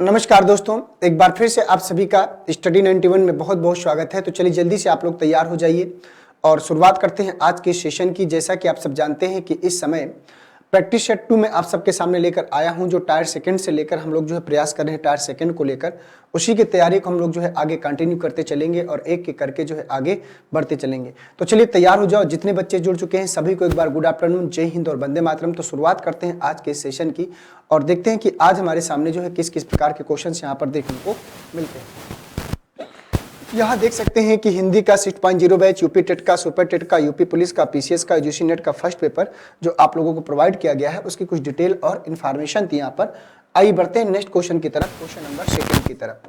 नमस्कार दोस्तों, एक बार फिर से आप सभी का स्टडी 91 में बहुत बहुत स्वागत है। तो चलिए जल्दी से आप लोग तैयार हो जाइए और शुरुआत करते हैं आज के सेशन की। जैसा कि आप सब जानते हैं कि इस समय प्रैक्टिस सेट 2 में आप सबके सामने लेकर आया हूं, जो टायर सेकंड से लेकर हम लोग जो है प्रयास कर रहे हैं टायर सेकंड को लेकर, उसी की तैयारी को हम लोग जो है आगे कंटिन्यू करते चलेंगे और एक एक करके जो है आगे बढ़ते चलेंगे। तो चलिए तैयार हो जाओ। जितने बच्चे जुड़ चुके हैं सभी को एक बार गुड आफ्टरनून, जय हिंद और वंदे मातरम। तो शुरुआत करते हैं आज के सेशन की और देखते हैं कि आज हमारे सामने जो है किस किस प्रकार के क्वेश्चन यहाँ पर देखने को मिलते हैं। यहाँ देख सकते हैं कि हिंदी का 6.0 बैच, यूपी टेट का, सुपर टेट का, यूपी पुलिस का, पीसीएस का, यूजीसी नेट का फर्स्ट पेपर जो आप लोगों को प्रोवाइड किया गया है उसकी कुछ डिटेल और इन्फॉर्मेशन थी यहाँ पर। आइए बढ़ते हैं नेक्स्ट क्वेश्चन की तरफ, क्वेश्चन नंबर सेकंड की तरफ।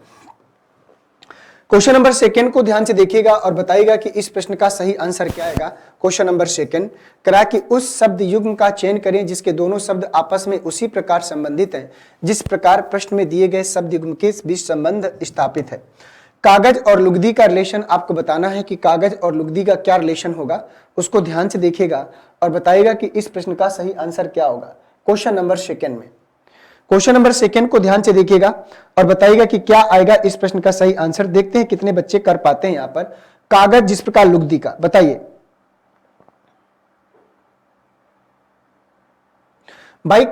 क्वेश्चन नंबर सेकंड को ध्यान से देखिएगा और बताइएगा कि इस प्रश्न का सही आंसर क्या आएगा। क्वेश्चन नंबर सेकंड करा कि उस शब्द युग्म का चयन करें जिसके दोनों शब्द आपस में उसी प्रकार संबंधित हैं जिस प्रकार प्रश्न में दिए गए शब्द युग्म के बीच संबंध स्थापित है। कागज और लुगदी का रिलेशन आपको बताना है कि कागज और लुगदी का क्या रिलेशन होगा, उसको ध्यान से देखिएगा और बताइएगा कि इस प्रश्न का सही आंसर क्या होगा। क्वेश्चन नंबर सेकंड में क्वेश्चन नंबर सेकंड को ध्यान से देखिएगा और बताइएगा कि क्या आएगा इस प्रश्न का सही आंसर। देखते हैं कितने बच्चे कर पाते हैं। यहां पर कागज जिस प्रकार लुगदी का, बताइए भाई।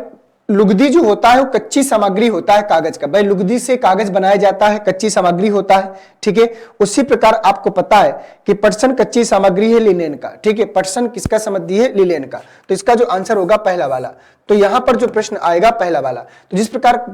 लुगदी जो होता है वो कच्ची सामग्री होता है कागज का। भाई लुगदी से कागज बनाया जाता है, कच्ची सामग्री होता है, ठीक है। उसी प्रकार आपको पता है कि पटसन कच्ची सामग्री है लिनेन का, ठीक है। पटसन किसका सामग्री है? लिनेन का। तो इसका जो आंसर होगा पहला वाला। तो यहां पर जो प्रश्न आएगा पहला वाला। तो जिस प्रकार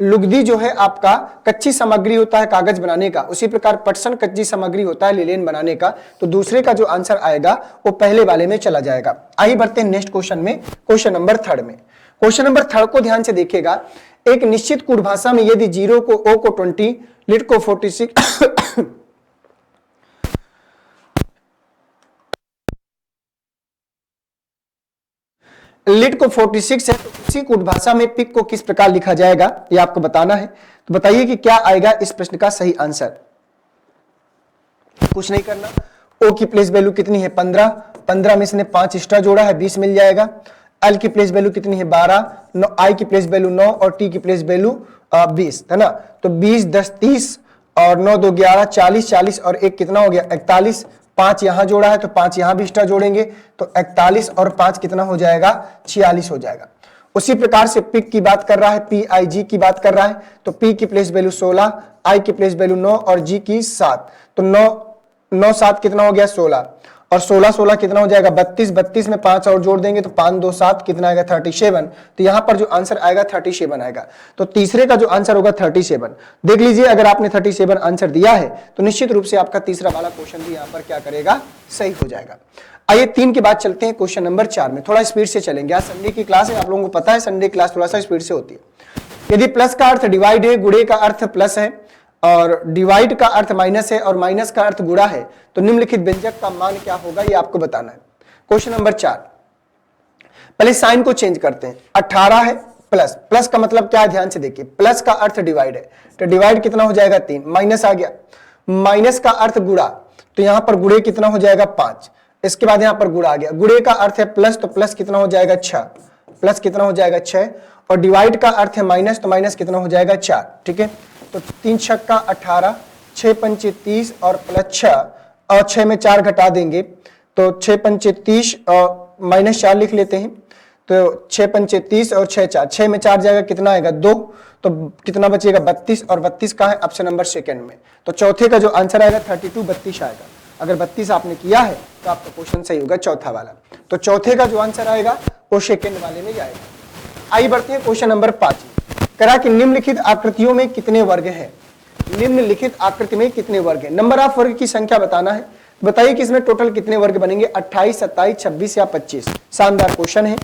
लुगदी जो है आपका कच्ची सामग्री होता है कागज बनाने का, उसी प्रकार पटसन कच्ची सामग्री होता है लिनेन बनाने का। तो दूसरे का जो आंसर आएगा वो पहले वाले में चला जाएगा। आइए बढ़ते हैं नेक्स्ट क्वेश्चन में, क्वेश्चन नंबर थर्ड में। क्वेश्चन नंबर थर्ड को ध्यान से देखिएगा। एक निश्चित कूट भाषा में यदि जीरो को ओ को 20, लिट को 46 लिट को 46 है तो उसी कूट भाषा में पिक को किस प्रकार लिखा जाएगा ये आपको बताना है। तो बताइए कि क्या आएगा इस प्रश्न का सही आंसर। कुछ नहीं करना। ओ की प्लेस वैल्यू कितनी है? 15। 15 में इसने 5 एक्स्ट्रा जोड़ा है, 20 मिल जाएगा। एल की प्लेस वैल्यू कितनी है? 12। आई की प्लेस वैल्यू 9 और टी की प्लेस वैल्यू 20 है ना। तो 20 10 30 और 9 2 11 40, 40 और 1 कितना हो गया? 41। 5 यहां जोड़ा है तो 5 यहां भी एक्स्ट्रा जोड़ेंगे तो 41 और 5 कितना हो जाएगा? 46 हो जाएगा। उसी प्रकार से पिक की बात कर रहा है, पी आई जी की बात कर रहा है। तो पी की प्लेस वैल्यू 16, आई की प्लेस वैल्यू 9 और जी की 7। तो 9 7 कितना हो गया? 16 और 16 16 कितना हो जाएगा? 32। 32 में 5 और जोड़ देंगे तो 5 2 7 कितना आएगा? 37। तो यहां पर जो आंसर आएगा 37 आएगा। तो तीसरे का जो आंसर होगा 37। देख लीजिए, अगर आपने 37 आंसर दिया है तो निश्चित रूप से आपका तीसरा वाला क्वेश्चन भी यहां पर क्या करेगा? सही हो जाएगा। आइए 3 के बाद चलते हैं क्वेश्चन नंबर 4 में। थोड़ा स्पीड से चलेंगे, आज संडे की क्लास है, आप लोगों को पता है संडे क्लास थोड़ा सा स्पीड से होती है। यदि प्लस का अर्थ डिवाइड है, गुणे का अर्थ प्लस है और डिवाइड का अर्थ माइनस है और माइनस का अर्थ गुणा है, तो निम्नलिखित व्यंजक का मान क्या होगा ये आपको बताना है। क्वेश्चन नंबर 4, पहले साइन को चेंज करते हैं। 18 है प्लस, प्लस का मतलब क्या है ध्यान से देखिए। प्लस का अर्थ डिवाइड है तो डिवाइड कितना हो जाएगा? 3। माइनस आ गया, माइनस का अर्थ गुणा, तो यहां पर गुणे कितना हो जाएगा? 5। इसके बाद यहां पर गुणा आ गया। गुणे का अर्थ है प्लस, तो प्लस कितना हो जाएगा? 6। प्लस कितना हो जाएगा? 6। और डिवाइड का अर्थ है माइनस, तो माइनस कितना हो जाएगा? 4। ठीक है, तो 3 छक्का 18, 6 पंचे 30 और प्लस 6 और 6 में 4 घटा देंगे तो 6 पंचे 30 और माइनस 4 लिख लेते हैं। तो 6 पंचे 30 और 6 4, 6 में 4 जाएगा कितना आएगा? 2। तो कितना बचेगा? 32 और 32 का है ऑप्शन नंबर सेकंड में। तो चौथे का जो आंसर आएगा 32 32 आएगा। अगर 32 आपने किया है तो आपका क्वेश्चन सही होगा, चौथा वाला। तो चौथे का जो आंसर आएगा वो सेकंड वाले में जाएगा। आइए बढ़ते हैं क्वेश्चन नंबर 5। करा कि निम्नलिखित आकृतियों में कितने वर्ग हैं? निम्नलिखित आकृति में कितने वर्ग हैं? नंबर ऑफ वर्ग की संख्या बताना है। बताइए कि इसमें टोटल कितने वर्ग बनेंगे? 28 27 26 या 25। शानदार क्वेश्चन है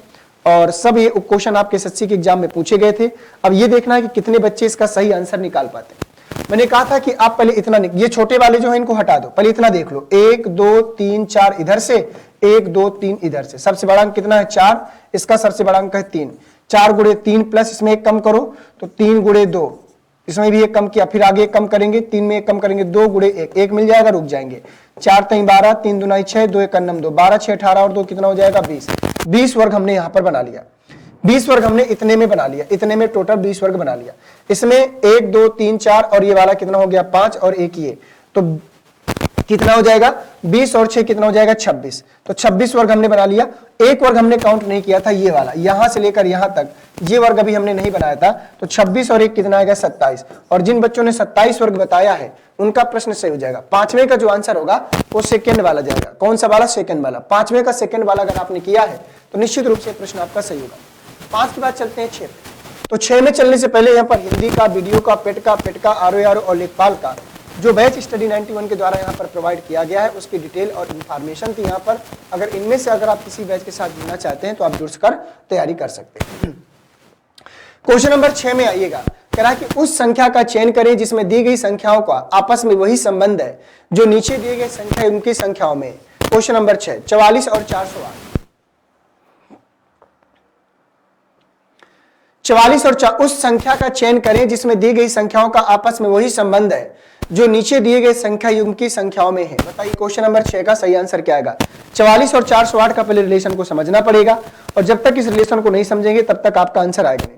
और सब ये क्वेश्चन आपके एसएससी के एग्जाम में पूछे गए थे। अब ये देखना है कि कितने बच्चे इसका सही आंसर निकाल पाते हैं। मैंने कहा था कि आप पहले इतना, ये छोटे वाले जो है इनको हटा दो, पहले इतना देख लो। 1 2 3 4 इधर से, 1 2 3 इधर से। सबसे बड़ा अंक कितना है? 4। इसका सबसे बड़ा अंक है 3। 4 गुणे 3 प्लस इसमें 1 कम करो तो 3 गुणे 2, इसमें भी 1 कम किया, फिर आगे 1 कम करेंगे, 3 में 1 कम करेंगे, 2 गुणे 1, 1 मिल जाएगा, रुक जाएंगे। 4 3 12, 3 दूना 6, 2 1 9 2, 12 6 18 और 2 कितना हो जाएगा? 20। 20 वर्ग हमने यहां पर बना लिया। 20 वर्ग हमने इतने में बना लिया, इतने में टोटल 20 वर्ग बना लिया। इसमें 1 2 3 4 और ये वाला कितना हो गया 5 और एक ये, तो कितना हो जाएगा 20 और 6 कितना हो जाएगा 26। तो 26 वर्ग हमने बना लिया। एक वर्ग हमने काउंट नहीं किया था, ये वाला यहां से लेकर यहां तक, ये वर्ग अभी हमने नहीं बनाया था। तो 26 और 1 कितना आएगा 27। और जिन बच्चों ने 27 वर्ग बताया है उनका प्रश्न सही हो जाएगा। पांचवें का जो आंसर होगा वो सेकंड वाला जाएगा। कौन सा वाला? सेकंड वाला। पांचवें का सेकंड वाला अगर आपने किया है तो निश्चित रूप से प्रश्न आपका सही होगा। 5 के बाद चलते हैं 6 पे। तो 6 में चलने से पहले यहाँ पर हिंदी का, वीडियो का, पेट का, आर और लेखपाल का जो बैच स्टडी 91 के द्वारा यहाँ पर प्रोवाइड किया गया है उसकी डिटेल और इंफॉर्मेशन थी यहाँ पर। अगर इनमें से अगर आप किसी बैच के साथ जुड़ना चाहते हैं तो आप जुड़कर तैयारी कर सकते हैं। क्वेश्चन नंबर 6 में आइएगा, कह रहा है कि उस संख्या का चयन करें जिसमें दी गई संख्याओं का आपस में वही संबंध है जो नीचे दिए गए संख्या उनकी संख्याओं में। क्वेश्चन नंबर 6, 44 और 408। 44 और उस संख्या का चयन करें जिसमें दी गई संख्याओं का आपस में वही संबंध है जो नीचे दिए गए संख्या युग्म की संख्याओं में है। बताइए क्वेश्चन नंबर 6 का सही आंसर क्या आएगा? 44 और 408 का पहले रिलेशन को समझना पड़ेगा और जब तक इस रिलेशन को नहीं समझेंगे तब तक आपका आंसर आएगा नहीं।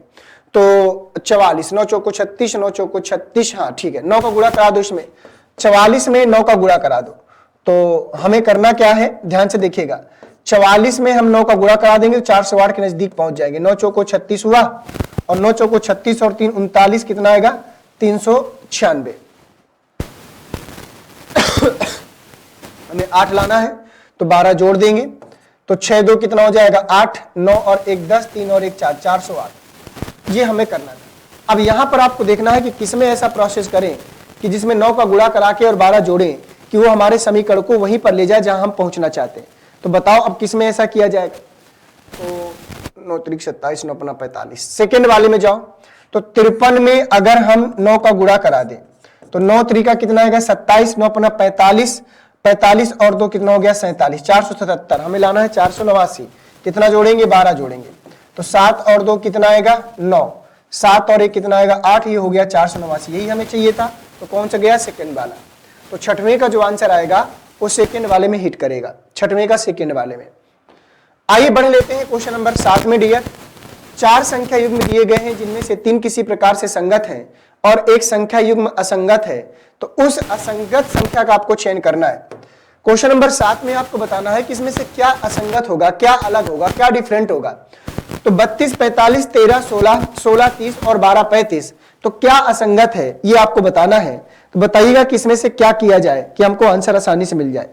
तो 44, 9 चौको 36, 9 चौको 36, हाँ ठीक है, 9 का गुणा करा दो इसमें। 44 में 9 का गुणा करा दो। तो हमें करना क्या है, ध्यान से देखिएगा। 44 में हम 9 का गुणा करा देंगे तो 408 के नजदीक पहुंच जाएंगे। 9 चौको 36 हुआ और 9 चौको 36 और 3 39 कितना आएगा 396। हमें 8 लाना है तो 12 जोड़ देंगे तो 6 2 कितना हो जाएगा 8, 9 और 1 10, 3 और 1 4, 408। ये हमें करना था। अब यहां पर आपको देखना है कि किसमें ऐसा प्रोसेस करें कि जिसमें 9 का गुणा करा के और 12 जोड़ें कि वो हमारे समीकरण को वहीं पर ले जाए जहां हम पहुंचना चाहते हैं। तो बताओ अब किसमें ऐसा किया जाएगा? तो 9 3 27, 9 5 45। सेकेंड वाले में जाओ तो 53 में अगर हम 9 का गुणा करा दें तो 9 3 का कितना आएगा 27, 9 5 45, 45 और 2 कितना हो गया 47, 477। हमें लाना है 489। कितना जोड़ेंगे 12 जोड़ेंगे तो 7 और 2 कितना आएगा 9, 7 और 1 कितना आएगा 8, ये हो गया 489। यही हमें चाहिए था। तो कौन सा गया? सेकंड वाला। तो छठवें का जो आंसर आएगा वो सेकंड वाले में हिट करेगा, छठवें का सेकंड वाले में। आइए बढ़ लेते हैं क्वेश्चन नंबर 7 में। डियर, 4 संख्या युग्म दिए गए हैं जिनमें से 3 किसी प्रकार से संगत हैं और एक संख्या युग्म असंगत है, तो उस असंगत संख्या का आपको चयन करना है। क्वेश्चन नंबर 7 में आपको बताना है कि इसमें से क्या असंगत होगा, क्या अलग होगा, क्या डिफरेंट होगा। तो 32 45 13 16, 16 30 और 12 35, तो क्या असंगत है ये आपको बताना है। तो बताइएगा कि इसमें से क्या किया जाए कि हमको आंसर आसानी से मिल जाए।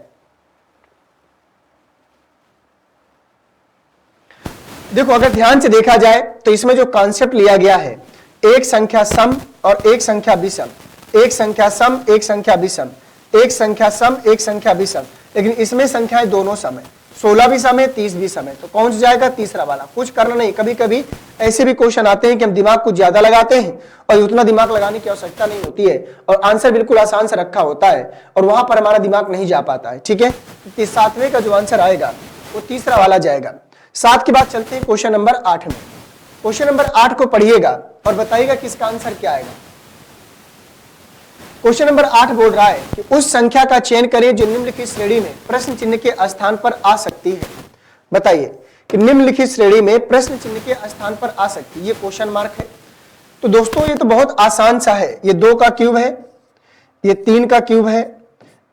देखो अगर ध्यान से देखा जाए तो इसमें जो कॉन्सेप्ट लिया गया है, एक संख्या सम और एक संख्या विषम, एक संख्या सम एक संख्या विषम, एक संख्या सम एक संख्या विषम, लेकिन इसमें संख्याएं दोनों सम है, 16 भी सम है 30 भी सम है। तो कौन सा जाएगा? तीसरा वाला। कुछ करना नहीं, कभी कभी ऐसे भी क्वेश्चन आते हैं कि हम दिमाग कुछ ज्यादा लगाते हैं और उतना दिमाग लगाने की आवश्यकता नहीं होती है और आंसर बिल्कुल आसान से रखा होता है और वहां पर हमारा दिमाग नहीं जा पाता है। ठीक है, तो 7वें का जो आंसर आएगा वो तीसरा वाला जाएगा। 7 के बाद चलते हैं क्वेश्चन नंबर 8 में। क्वेश्चन नंबर 8 को पढ़िएगा और बताइएगा कि इसका आंसर क्या आएगा। क्वेश्चन नंबर 8 बोल रहा है कि उस संख्या का चयन करें जो निम्नलिखित श्रेणी में प्रश्न चिन्ह के स्थान पर आ सकती है। बताइए कि निम्नलिखित श्रेणी में प्रश्न चिन्ह के स्थान पर आ सकती है, ये क्वेश्चन मार्क है। तो दोस्तों ये तो बहुत आसान सा है। ये 2 का क्यूब है, ये 3 का क्यूब है,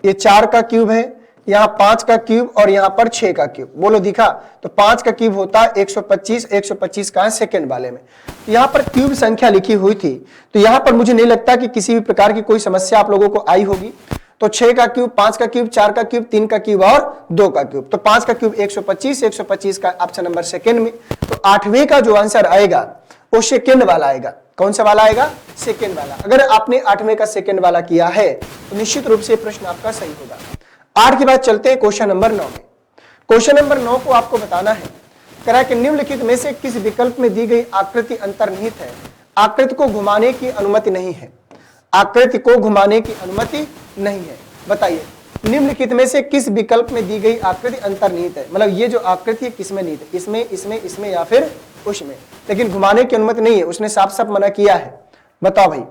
ये 4 का क्यूब है, यहाँ 5 का क्यूब और यहाँ पर 6 का क्यूब। बोलो दिखा? तो 5 का क्यूब होता है 125, 125 का है सेकंड वाले में। तो यहाँ पर क्यूब संख्या लिखी हुई थी, तो यहाँ पर मुझे नहीं लगता कि किसी भी प्रकार की कोई समस्या आप लोगों को आई होगी। तो 6 का क्यूब, 5 का क्यूब, 4 का क्यूब, 3 का क्यूब और 2 का क्यूब। तो 5 का क्यूब 125, 125 का ऑप्शन नंबर सेकंड में। तो 8वें का जो आंसर आएगा वो सेकंड वाला आएगा। कौन सा वाला आएगा? सेकंड वाला। अगर आपने 8वें का सेकंड वाला किया है तो निश्चित रूप से प्रश्न आपका सही होगा। 8 के बाद चलते हैं क्वेश्चन नंबर 9 में। क्वेश्चन नंबर 9 को आपको बताना है, कह रहा है कि निम्नलिखित में से किस विकल्प में दी गई आकृति अंतर्निहित है, आकृति को घुमाने की अनुमति नहीं है, आकृति को घुमाने की अनुमति नहीं है। बताइए निम्नलिखित में से किस विकल्प में दी गई आकृति अंतर्निहित है, मतलब ये जो आकृति है किसमें निहित है, इसमें, इसमें, इसमें या फिर उसमें, लेकिन घुमाने की अनुमति नहीं है, उसने साफ साफ मना किया है। बताओ भाई।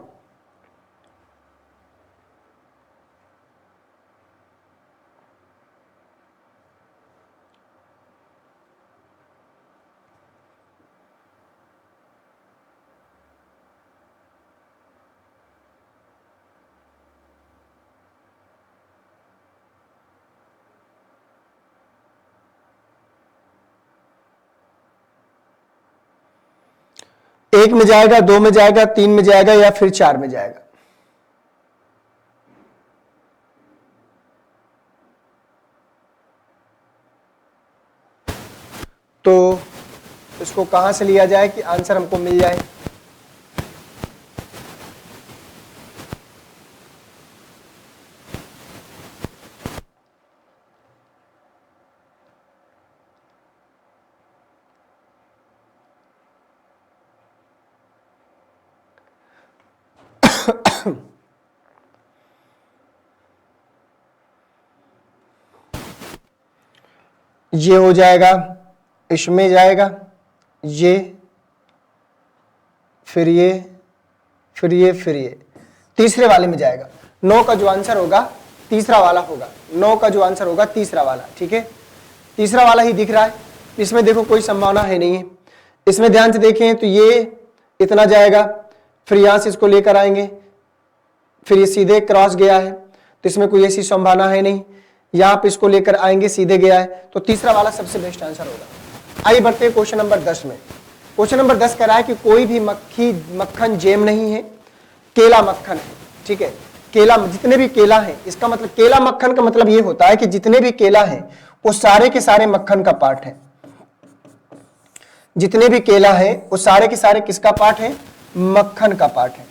1 में जाएगा, 2 में जाएगा, 3 में जाएगा या फिर 4 में जाएगा? तो इसको कहां से लिया जाए कि आंसर हमको मिल जाए? ये हो जाएगा, इसमें जाएगा, ये, फिर ये, फिर ये, फिर ये, तीसरे वाले में जाएगा। 9 का जो आंसर होगा तीसरा वाला होगा। 9 का जो आंसर होगा तीसरा वाला। ठीक है, तीसरा वाला ही दिख रहा है। इसमें देखो कोई संभावना है नहीं है। इसमें ध्यान से देखें तो ये इतना जाएगा, फिर यहां से इसको लेकर आएंगे, फिर ये सीधे क्रॉस गया है, तो इसमें कोई ऐसी संभावना है नहीं। यहां पे इसको लेकर आएंगे, सीधे गया है, तो तीसरा वाला सबसे बेस्ट आंसर होगा। आइए बढ़ते हैं क्वेश्चन नंबर 10 में। क्वेश्चन नंबर 10 कह रहा है कि कोई भी मक्खन जेम नहीं है, केला मक्खन है। ठीक है, केला, जितने भी केला है, इसका मतलब केला मक्खन का मतलब ये होता है कि जितने भी केला है वो सारे के सारे मक्खन का पार्ट है। जितने भी केला है वो सारे के सारे किसका पार्ट है? मक्खन का पार्ट है,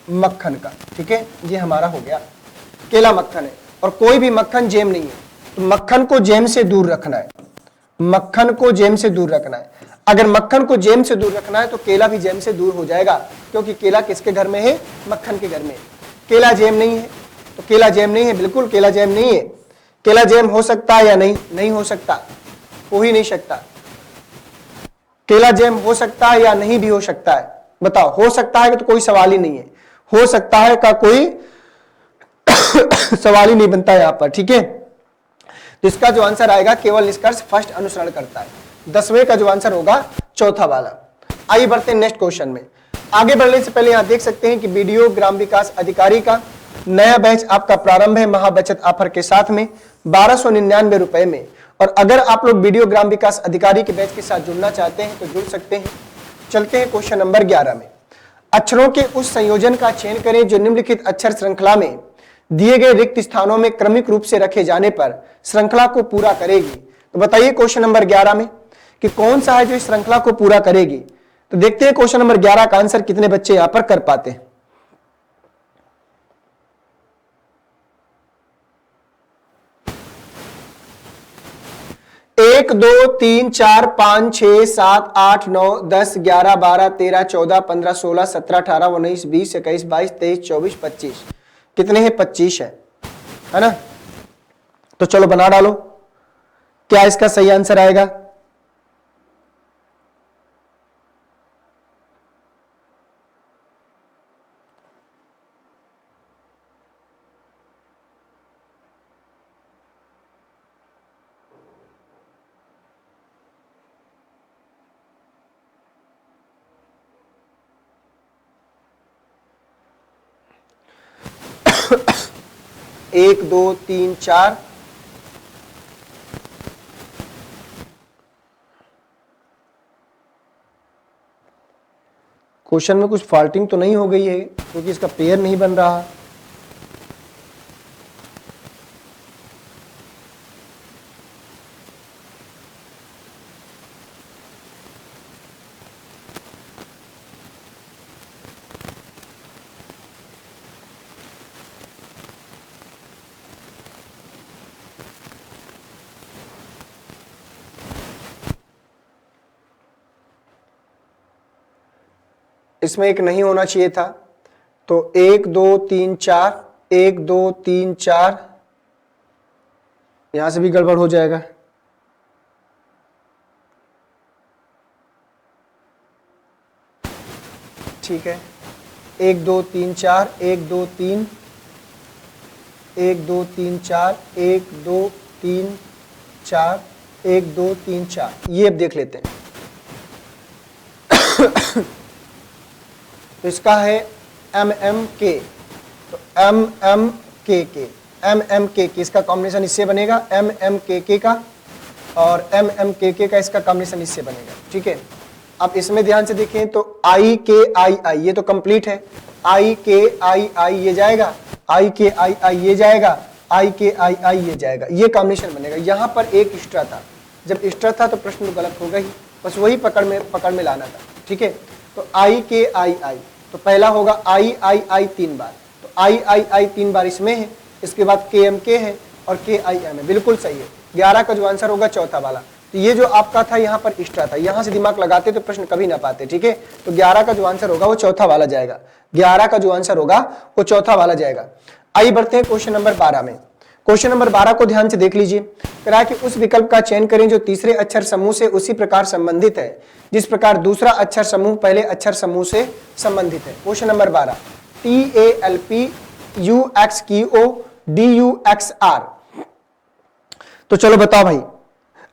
मक्खन का। ठीक है, ये हमारा हो गया, केला मक्खन है। और कोई भी मक्खन जेम नहीं है, तो मक्खन को जेम से दूर रखना है। मक्खन को जेम से दूर रखना है। अगर मक्खन को जेम से दूर रखना है तो केला भी जेम से दूर हो जाएगा, क्योंकि केला किसके घर में है? मक्खन के घर में। केला जेम नहीं है, तो केला जेम नहीं है, बिल्कुल केला जेम नहीं है। केला जेम हो सकता है या नहीं? नहीं हो सकता, हो ही नहीं सकता। केला जेम हो सकता है या नहीं भी हो सकता है? बताओ, हो सकता है कि तो कोई सवाल ही नहीं है, हो सकता है का कोई सवाल ही नहीं बनता यहां पर। ठीक है, तो इसका जो आंसर आएगा केवल निष्कर्ष फर्स्ट अनुसरण करता है। 10वें का जो आंसर होगा चौथा वाला। आइए बढ़ते हैं नेक्स्ट क्वेश्चन में। आगे बढ़ने से पहले यहां देख सकते हैं कि बीडीओ ग्राम विकास अधिकारी का नया बैच आपका प्रारंभ है महाबचत ऑफर के साथ में 1299 रुपए में। और अगर आप लोग बीडीओ ग्राम विकास अधिकारी के बैच के साथ जुड़ना चाहते हैं तो जुड़ सकते हैं। चलते हैं क्वेश्चन नंबर 11 में। अक्षरों के उस संयोजन का चयन करें जो निम्नलिखित अक्षर श्रृंखला में दिए गए रिक्त स्थानों में क्रमिक रूप से रखे जाने पर श्रृंखला को पूरा करेगी। तो बताइए क्वेश्चन नंबर 11 में कि कौन सा है जो इस श्रृंखला को पूरा करेगी। तो देखते हैं क्वेश्चन नंबर 11 का आंसर कितने बच्चे यहां पर कर पाते हैं। एक, दो, तीन, 4, 5, 6, 7, 8, 9, 10, 11, 12, 13, 14, 15, 16, 17, 18, 19, 20, 21, 22, 23, 24, 25। कितने हैं? 25 है ना। तो चलो बना डालो, क्या इसका सही आंसर आएगा? एक, दो, तीन, चार, क्वेश्चन में कुछ फॉल्टिंग तो नहीं हो गई है क्योंकि इसका पेयर नहीं बन रहा। इसमें एक नहीं होना चाहिए था, तो 1, 2, 3, 4, 1, 2, 3, 4, यहां से भी गड़बड़ हो जाएगा। ठीक है, 1, 2, 3, 4, 1, 2, 3, 1, 2, 3, 4, 1, 2, 3, 4, 1, 2, 3, 4, ये अब देख लेते हैं। तो इसका है MMK, तो MMKK, MMKK इसका कॉम्बिनेशन इससे बनेगा, MMKK का और MMKK का इसका कॉम्बिनेशन इससे बनेगा। ठीक है, अब इसमें ध्यान से देखें तो आई के आई आई ये तो कंप्लीट है, आई के आई आई ये जाएगा, आई के आई आई ये जाएगा, आई के आई आई ये जाएगा, ये कॉम्बिनेशन बनेगा। यहां पर एक एक्स्ट्रा था, जब एक्स्ट्रा था तो प्रश्न तो गलत होगा ही, बस वही पकड़ में लाना था। ठीक है, तो आई के आई आई, तो पहला होगा आई आई आई 3 बार, तो आई आई आई 3 बार इसमें है, इसके बाद के एम के है और के आई एम है, बिल्कुल सही है। 11 का जो आंसर होगा चौथा वाला, तो ये जो आपका था यहाँ पर एक्स्ट्रा था, यहां से दिमाग लगाते तो प्रश्न कभी ना पाते। ठीक है, तो 11 का जो आंसर होगा वो चौथा वाला जाएगा, 11 का जो आंसर होगा वो चौथा वाला जाएगा। आइए बढ़ते हैं क्वेश्चन नंबर 12 में। क्वेश्चन नंबर 12 को ध्यान से देख लीजिए। कह रहा कि उस विकल्प का चयन करें जो तीसरे अक्षर समूह से उसी प्रकार संबंधित है जिस प्रकार दूसरा अक्षर समूह पहले अक्षर समूह से संबंधित है। Question number 12, TALPUXQODUXR। तो चलो बताओ भाई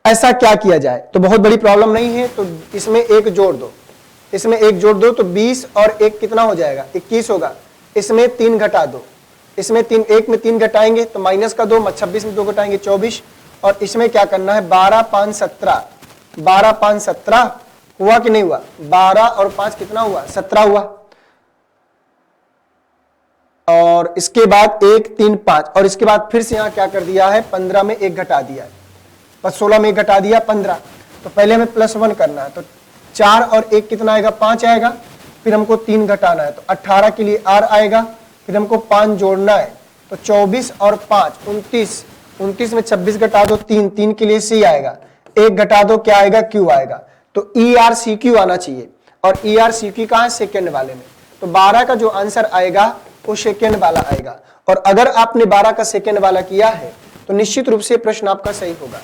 ऐसा क्या किया जाए। तो बहुत बड़ी प्रॉब्लम नहीं है, तो इसमें एक जोड़ दो, इसमें एक जोड़ दो तो 20 और एक कितना हो जाएगा 21 होगा। इसमें 3 घटा दो, इसमें 3, एक में 3 घटाएंगे तो माइनस का 2, 26 में 2 घटाएंगे 24, और इसमें क्या करना है 12 5 17, 12 5 17 हुआ कि नहीं हुआ, 12 और 5 कितना हुआ 17 हुआ, और इसके बाद 1 3 5, और इसके बाद फिर से यहां क्या कर दिया है 15 में 1 घटा दिया है, बस 16 में 1 घटा दिया 15। तो पहले हमें +1 करना है, तो 4 और 1 कितना आएगा 5 आएगा, फिर हमको 3 घटाना है तो 18 के लिए R आएगा, फिर हमको 5 जोड़ना है तो 24 और 5 29, 29 में 26 घटा दो 3, 3 के लिए C आएगा, 1 घटा दो क्या आएगा Q आएगा। तो ERCQ आना चाहिए, और ERCQ कहां है सेकेंड वाले में, तो 12 का जो आंसर आएगा वो सेकेंड वाला आएगा। और अगर आपने 12 का सेकेंड वाला किया है तो निश्चित रूप से प्रश्न आपका सही होगा।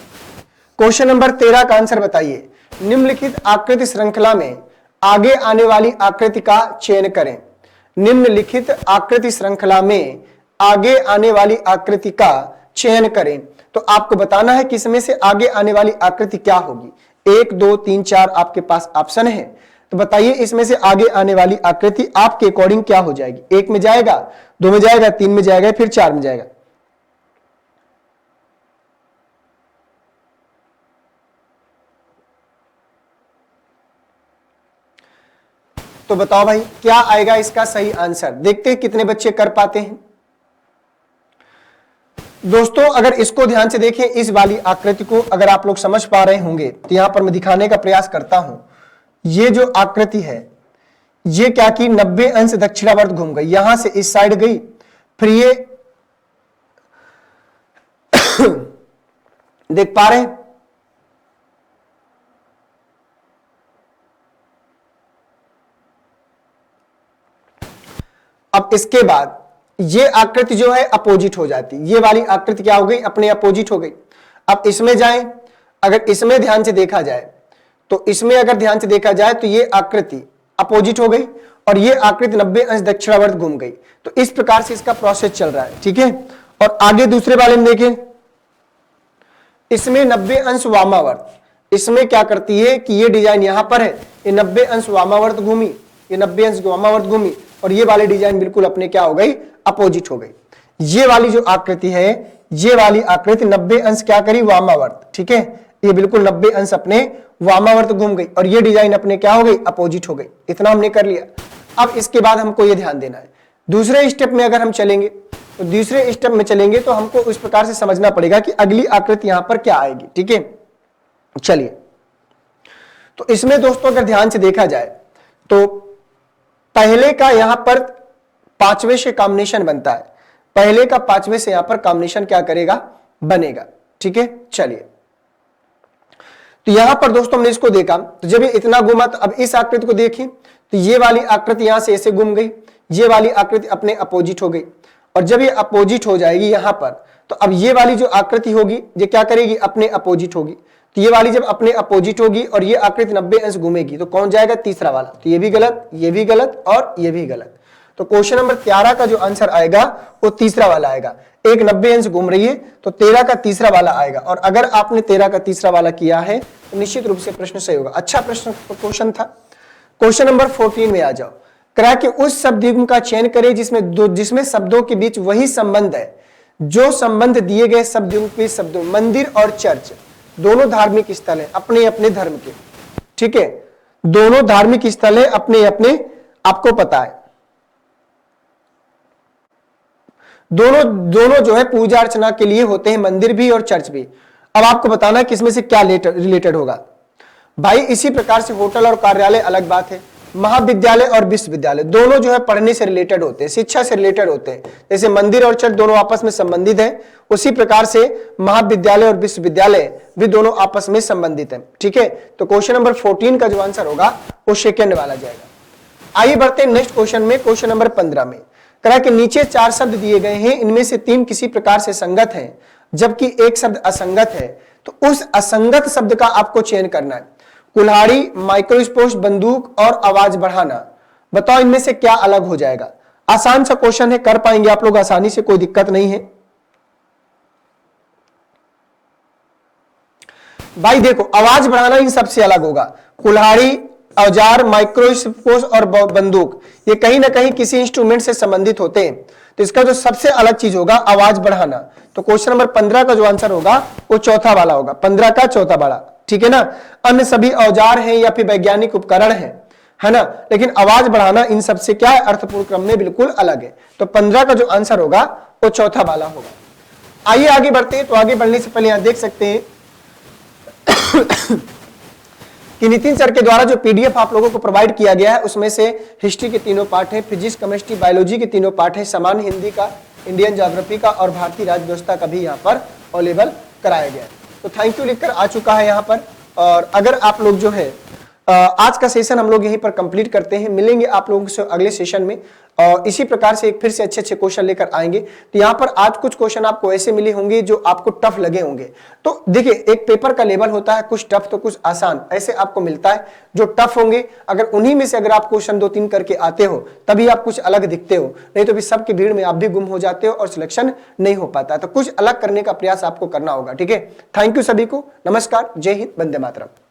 क्वेश्चन नंबर 13 का आंसर बताइए। निम्नलिखित आकृति श्रृंखला में आगे आने वाली आकृति का चयन करें। निम्नलिखित आकृति श्रृंखला में आगे आने वाली आकृति का चयन करें, तो आपको बताना है कि इसमें से आगे आने वाली आकृति क्या होगी। 1 2 3 4 आपके पास ऑप्शन है, तो बताइए इसमें से आगे आने वाली आकृति आपके अकॉर्डिंग क्या हो जाएगी। 1 में जाएगा, 2 में जाएगा, 3 में जाएगा, फिर 4 में जाएगा। तो बताओ भाई क्या आएगा इसका सही आंसर। देखते हैं कितने बच्चे कर पाते हैं। दोस्तों अगर इसको ध्यान से देखें, इस वाली आकृति को अगर आप लोग समझ पा रहे होंगे तो यहां पर मैं दिखाने का प्रयास करता हूं। ये जो आकृति है ये क्या की 90 अंश दक्षिणावर्त घूम गई, यहां से इस साइड गई, फिर ये देख पा रहे हैं, अब इसके बाद ये आकृति जो है अपोजिट हो जाती, ये वाली आकृति क्या हो गई अपने अपोजिट हो गई। अब इसमें जाएं, अगर इसमें ध्यान से देखा जाए तो इसमें अगर ध्यान से देखा जाए तो ये आकृति अपोजिट हो गई और ये आकृति 90 अंश दक्षिणावर्त घूम गई। तो इस प्रकार से इसका प्रोसेस चल रहा है, ठीक है। और आगे दूसरे वाले में देखें, इसमें 90 अंश वामावर्त, इसमें क्या करती है कि ये डिजाइन यहां पर है, ये 90 अंश वामावर्त घूमी, ये 90 अंश वामावर्त घूमी, और ये वाली डिजाइन बिल्कुल अपने क्या हो गई अपोजिट हो गई। ये वाली जो आकृति है, ये वाली आकृति 90 अंश क्या करी वामावर्त, ठीक है, ये बिल्कुल 90 अंश अपने वामावर्त घूम गई और ये डिजाइन अपने क्या हो गई अपोजिट हो गई। इतना हमने कर लिया। अब इसके बाद हमको ये ध्यान देना है, दूसरे स्टेप में अगर हम चलेंगे तो दूसरे स्टेप में चलेंगे तो हमको इस प्रकार से समझना पड़ेगा कि अगली आकृति यहां पर क्या आएगी, ठीक है। चलिए, तो इसमें दोस्तों अगर ध्यान से देखा जाए तो पहले का यहां पर 5वें से कॉम्बिनेशन बनता है, पहले का 5वें से यहां पर कॉम्बिनेशन क्या करेगा बनेगा, ठीक है। चलिए, तो यहां पर दोस्तों हमने इसको देखा, तो जब ये इतना घूमा तो अब इस आकृति को देखिए, तो ये वाली आकृति यहां से ऐसे घूम गई, ये वाली आकृति अपने अपोजिट हो गई, और जब ये अपोजिट हो जाएगी यहां पर, तो अब ये वाली जो आकृति होगी ये क्या करेगी अपने अपोजिट होगी। तो ये वाली जब अपने अपोजिट होगी और ये आकृति 90 अंश घूमेगी तो कौन जाएगा तीसरा वाला। तो ये भी गलत, ये भी गलत और ये भी गलत। तो क्वेश्चन नंबर 13 का जो आंसर आएगा वो तीसरा वाला आएगा। एक 90 अंश घूम रही है तो 13 का तीसरा वाला आएगा, और अगर आपने 13 का तीसरा वाला किया है तो निश्चित रूप से प्रश्न सही होगा। अच्छा प्रश्न क्वेश्चन था। क्वेश्चन नंबर 14 में आ जाओ। करा कि उस शब्द युग्म का चयन करें जिसमें शब्दों के बीच वही संबंध है जो संबंध दिए गए शब्द युग्म के शब्दों। मंदिर और चर्च दोनों धार्मिक स्थल हैं अपने अपने धर्म के, ठीक है। दोनों धार्मिक स्थल है, अपने अपने आपको पता है। दोनों जो है पूजा अर्चना के लिए होते हैं, मंदिर भी और चर्च भी। अब आपको बताना है किसमें से क्या रिलेटेड होगा। भाई इसी प्रकार से होटल और कार्यालय अलग बात है, महाविद्यालय और विश्वविद्यालय दोनों जो है पढ़ने से रिलेटेड होते हैं, शिक्षा से रिलेटेड होते हैं। जैसे मंदिर और चर्च दोनों आपस में संबंधित है, उसी प्रकार से महाविद्यालय और विश्वविद्यालय भी दोनों आपस में संबंधित है। ठीक है, तो क्वेश्चन नंबर 14 का जो आंसर होगा वो सेकेंड वाला जाएगा। आइए बढ़ते हैं नेक्स्ट क्वेश्चन में, क्वेश्चन नंबर 15 में कहा कि नीचे 4 शब्द दिए गए हैं, इनमें से 3 किसी प्रकार से संगत हैं जबकि एक शब्द असंगत है, तो उस असंगत शब्द का आपको चयन करना है। कुल्हाड़ी, माइक्रोस्पोर्ट्स, बंदूक और आवाज बढ़ाना, बताओ इनमें से क्या अलग हो जाएगा। आसान सा क्वेश्चन है, कर पाएंगे आप लोग आसानी से, कोई दिक्कत नहीं है। भाई देखो आवाज बढ़ाना इन सबसे अलग होगा। कुल्हाड़ी, औजार, माइक्रोस्कोप और बंदूक ये कहीं ना कहीं किसी इंस्ट्रूमेंट से संबंधित होते हैं, तो इसका जो सबसे अलग चीज होगा आवाज बढ़ाना। तो क्वेश्चन नंबर 15 का जो आंसर होगा वो चौथा वाला होगा, 15 का चौथा वाला। ठीक है ना, अन्य सभी औजार हैं या फिर वैज्ञानिक उपकरण है ना, लेकिन आवाज बढ़ाना इन सबसे क्या है, अर्थपूर्ण क्रम में बिल्कुल अलग है। तो 15 का जो आंसर होगा वो चौथा वाला होगा। आइए आगे बढ़ते हैं। तो आगे बढ़ने से पहले यहां देख सकते हैं कि नितिन सर के द्वारा जो पीडीएफ आप लोगों को प्रोवाइड किया गया है उसमें से हिस्ट्री के तीनों पार्ट हैं, फिजिक्स, केमिस्ट्री, बायोलॉजी के तीनों पार्ट हैं, सामान्य हिंदी का, इंडियन ज्योग्राफी का और भारतीय राज्य व्यवस्था का भी यहाँ पर अवेलेबल कराया गया है। तो थैंक यू लिखकर आ चुका है यहाँ पर। और अगर आप लोग जो है आज का सेशन हम लोग यहीं पर कंप्लीट करते हैं, मिलेंगे आप लोगों से अगले सेशन में और इसी प्रकार से एक फिर से अच्छे अच्छे क्वेश्चन लेकर आएंगे। तो यहाँ पर आज कुछ क्वेश्चन आपको ऐसे मिले होंगे जो आपको टफ लगे होंगे। तो देखिए एक पेपर का लेवल होता है, कुछ टफ तो कुछ आसान, ऐसे आपको मिलता है। जो टफ होंगे अगर उन्हीं में से अगर आप क्वेश्चन 2-3 करके आते हो तभी आप कुछ अलग दिखते हो, नहीं तो भी सबकी भीड़ में आप भी गुम हो जाते हो और सिलेक्शन नहीं हो पाता। तो कुछ अलग करने का प्रयास आपको करना होगा। ठीक है, थैंक यू सभी को, नमस्कार, जय हिंद, वंदे मातरम।